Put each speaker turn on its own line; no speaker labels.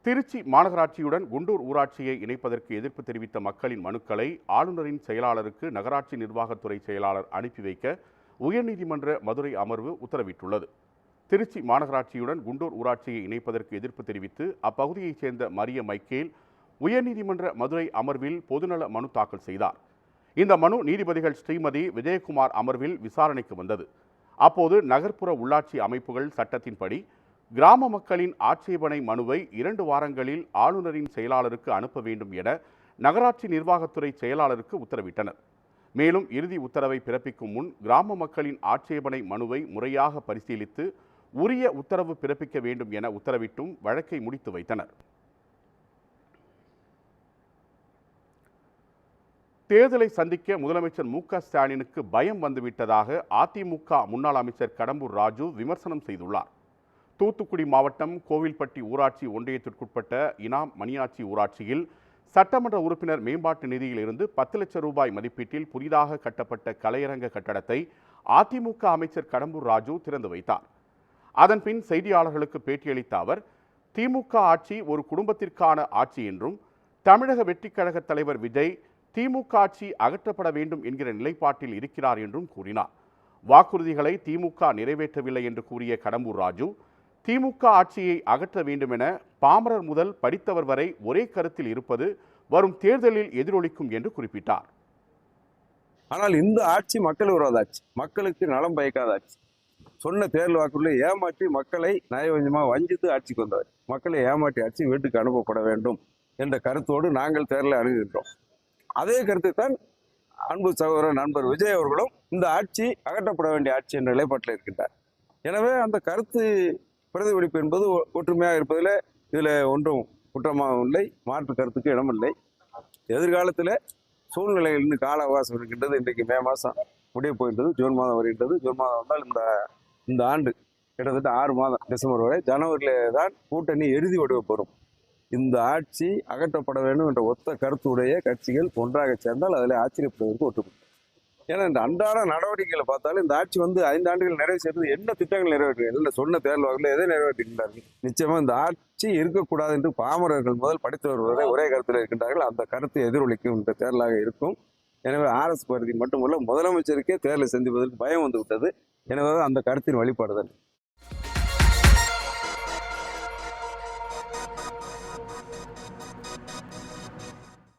திருச்சி மாநகராட்சியுடன் குண்டூர் ஊராட்சியை இணைப்பதற்கு எதிர்ப்பு தெரிவித்த மக்களின் மனுக்களை ஆளுநரின் செயலாளருக்கு நகராட்சி நிர்வாகத்துறை செயலாளர் அனுப்பி வைக்க உயர்நீதிமன்ற மதுரை அமர்வு உத்தரவிட்டுள்ளது. திருச்சி மாநகராட்சியுடன் குண்டூர் ஊராட்சியை இணைப்பதற்கு எதிர்ப்பு தெரிவித்து அப்பகுதியைச் சேர்ந்த மரிய மைக்கேல் உயர்நீதிமன்ற மதுரை அமர்வில் பொதுநல மனு தாக்கல் செய்தார். இந்த மனு நீதிபதிகள் ஸ்ரீமதி விஜயகுமார் அமர்வில் விசாரணைக்கு வந்தது. அப்போது நகர்ப்புற உள்ளாட்சி அமைப்புகள் சட்டத்தின்படி கிராம மக்களின் ஆட்சேபனை மனுவை 2 வாரங்களில் ஆளுநரின் செயலாளருக்கு அனுப்ப வேண்டும் என நகராட்சி நிர்வாகத்துறை செயலாளருக்கு உத்தரவிட்டனர். மேலும் இறுதி உத்தரவை பிறப்பிக்கும் முன் கிராம மக்களின் ஆட்சேபனை மனுவை முறையாக பரிசீலித்து உரிய உத்தரவு பிறப்பிக்க வேண்டும் என உத்தரவிட்டும் வழக்கை முடித்து வைத்தனர். தேர்தலை சந்திக்க முதலமைச்சர் மு.க.ஸ்டாலினுக்கு பயம் வந்துவிட்டதாக அதிமுக முன்னாள் அமைச்சர் கடம்பூர் ராஜு விமர்சனம் செய்துள்ளார். தூத்துக்குடி மாவட்டம் கோவில்பட்டி ஊராட்சி ஒன்றியத்திற்குட்பட்ட இனாம் மணியாச்சி ஊராட்சியில் சட்டமன்ற உறுப்பினர் மேம்பாட்டு நிதியில் இருந்து 10 லட்சம் ரூபாய் மதிப்பீட்டில் புதிதாக கட்டப்பட்ட கலையரங்க கட்டடத்தை அதிமுக அமைச்சர் கடம்பூர் ராஜு திறந்து வைத்தார். அதன்பின் செய்தியாளர்களுக்கு பேட்டியளித்த அவர், திமுக ஆட்சி ஒரு குடும்பத்திற்கான ஆட்சி என்றும் தமிழக வெற்றிக் கழக தலைவர் விஜய் திமுக ஆட்சி அகற்றப்பட வேண்டும் என்கிற நிலைப்பாட்டில் இருக்கிறார் என்றும் கூறினார். வாக்குறுதிகளை திமுக நிறைவேற்றவில்லை என்று கூறிய கடம்பூர் ராஜு, திமுக ஆட்சியை அகற்ற வேண்டும் என பாமரர் முதல் படித்தவர் வரை ஒரே கருத்தில் இருப்பது வரும் தேர்தலில் எதிரொலிக்கும் என்று குறிப்பிட்டார்.
ஆனால் இந்த ஆட்சி மக்கள் விரோத ஆட்சி, மக்களுக்கு நலம் பயக்காத ஆட்சி. சொன்ன தேர்தல் வாக்குறுதியை ஏமாற்றி மக்களை நயவஞ்சமாக வஞ்சித்து ஆட்சிக்கு வந்தவர். மக்களை ஏமாற்றி ஆட்சி வீட்டுக்கு அனுப்பப்பட வேண்டும் என்ற கருத்தோடு நாங்கள் தேர்தலை அணுகுகின்றோம். அதே கருத்தை தான் அன்பு சகோதரர் நண்பர் விஜய் அவர்களும் இந்த ஆட்சி அகற்றப்பட வேண்டிய ஆட்சி என்ற நிலைப்பாட்டில் இருக்கின்றார். எனவே அந்த கருத்து பிரதிபலிப்பு என்பது ஒற்றுமையாக இருப்பதில் இதில் ஒன்றும் குற்றமாக இல்லை, மாற்று கருத்துக்கு இடமில்லை. எதிர்காலத்தில் சூழ்நிலைகள் இன்னும் கால அவகாசம் இருக்கின்றது. இன்றைக்கு மே மாதம் முடிய போகின்றது, ஜூன் மாதம் வருகின்றது. ஜூன் மாதம் வந்தால் இந்த ஆண்டு கிட்டத்தட்ட 6 மாதம், டிசம்பர் வரை, ஜனவரியிலே தான் கூட்டணி இறுதி வடிவ பெறும். இந்த ஆட்சி அகற்றப்பட வேண்டும் என்ற ஒத்த கருத்துடைய கட்சிகள் ஒன்றாக சேர்ந்தால் அதில் ஆச்சரியப்படுவதற்கு ஒற்றுமை. ஏன்னா இந்த அன்றாட நடவடிக்கைகளை பார்த்தாலும் இந்த ஆட்சி 5 ஆண்டுகள் நிறைவு செய்வது என்ன திட்டங்கள் நிறைவேற்றுகிறது, சொன்ன தேர்தல் வாக்குல எதை நிறைவேற்றுகின்றார்கள்? நிச்சயமா இந்த ஆட்சி இருக்கக்கூடாது என்று பாமரர்கள் முதல் படித்தவர் வரை ஒரே கருத்தில் இருக்கின்றார்கள். அந்த கருத்து எதிரொலிக்கும் இந்த தேர்தலாக இருக்கும். எனவே RS பகுதி மட்டுமல்ல, முதலமைச்சருக்கே தேர்தலை சந்திப்பதற்கு பயம் வந்து விட்டது. எனவே அந்த கருத்தின் வழிபாடுதான்.